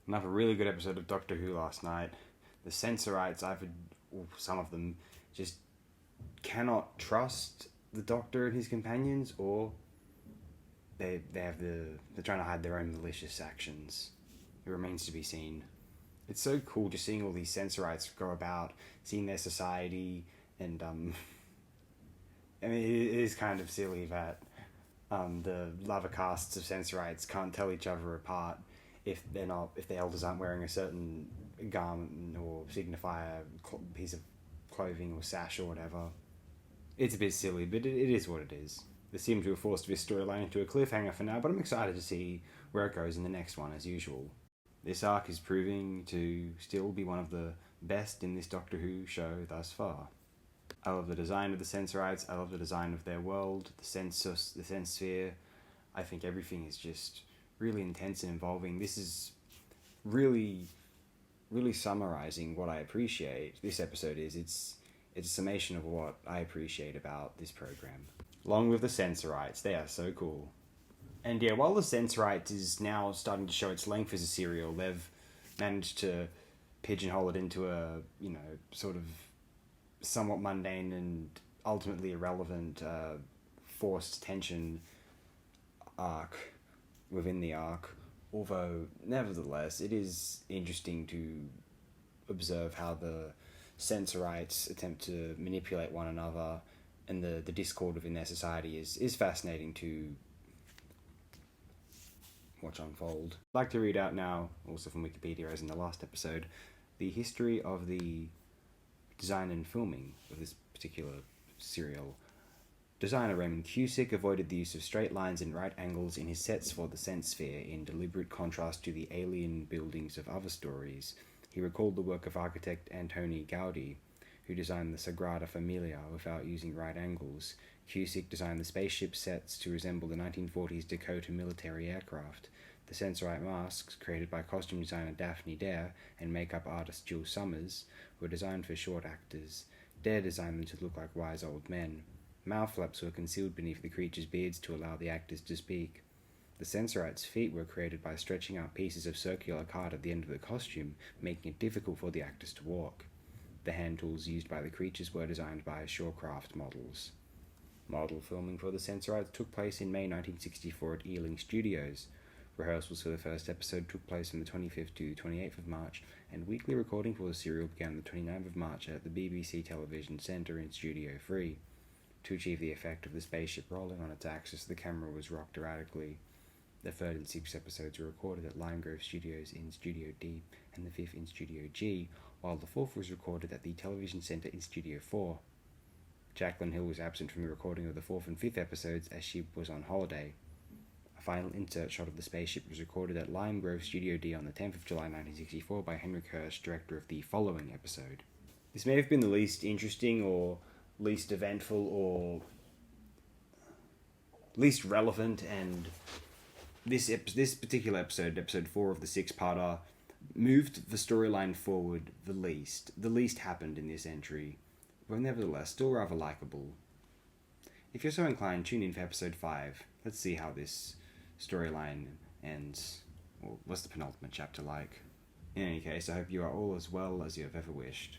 Another really good episode of Doctor Who last night. The Sensorites, some of them, just cannot trust the Doctor and his companions, or they're trying to hide their own malicious actions. It remains to be seen. It's so cool just seeing all these Sensorites go about, seeing their society, and I mean, it is kind of silly that the lover casts of Sensorites can't tell each other apart if the elders aren't wearing a certain garment or signify a piece of clothing or sash or whatever. It's a bit silly, but it is what it is. They seem to have forced this storyline into a cliffhanger for now, but I'm excited to see where it goes in the next one, as usual. This arc is proving to still be one of the best in this Doctor Who show thus far. I love the design of the Sensorites, I love the design of their world, the Sensus, the Sense Sphere. I think everything is just really intense and involving. This is really, really summarizing what I appreciate. This episode is, it's a summation of what I appreciate about this program. Along with the Sensorites, they are so cool. And yeah, while the Sensorites is now starting to show its length as a serial, they've managed to pigeonhole it into a, sort of somewhat mundane and ultimately irrelevant forced tension arc within the arc. Although, nevertheless, it is interesting to observe how the Sensorites attempt to manipulate one another, and the discord within their society is fascinating to watch unfold. I'd like to read out now, also from Wikipedia as in the last episode, the history of the design and filming of this particular serial. Designer Raymond Cusick avoided the use of straight lines and right angles in his sets for the Sense Sphere, in deliberate contrast to the alien buildings of other stories. He recalled the work of architect Antoni Gaudi, who designed the Sagrada Familia without using right angles. Cusick designed the spaceship sets to resemble the 1940s Dakota military aircraft. The Sensorite masks, created by costume designer Daphne Dare and makeup artist Jules Summers, were designed for short actors. Dare designed them to look like wise old men. Mouth flaps were concealed beneath the creatures' beards to allow the actors to speak. The Sensorites' feet were created by stretching out pieces of circular card at the end of the costume, making it difficult for the actors to walk. The hand tools used by the creatures were designed by Shorecraft models. Model filming for the Sensorites took place in May 1964 at Ealing Studios. Rehearsals for the first episode took place from the 25th to 28th of March, and weekly recording for the serial began on the 29th of March at the BBC Television Centre in Studio 3. To achieve the effect of the spaceship rolling on its axis, the camera was rocked erratically. The third and sixth episodes were recorded at Lime Grove Studios in Studio D and the fifth in Studio G, while the fourth was recorded at the Television Centre in Studio 4. Jacqueline Hill was absent from the recording of the fourth and fifth episodes as she was on holiday. A final insert shot of the spaceship was recorded at Lime Grove Studio D on the 10th of July 1964 by Henrik Hirsch, director of the following episode. This may have been the least interesting or least eventful or least relevant, and this particular episode, episode 4 of the six-parter, moved the storyline forward the least. The least happened in this entry, but nevertheless still rather likeable. If you're so inclined, tune in for episode 5. Let's see how this storyline ends. Or what's the penultimate chapter like? In any case, I hope you are all as well as you have ever wished.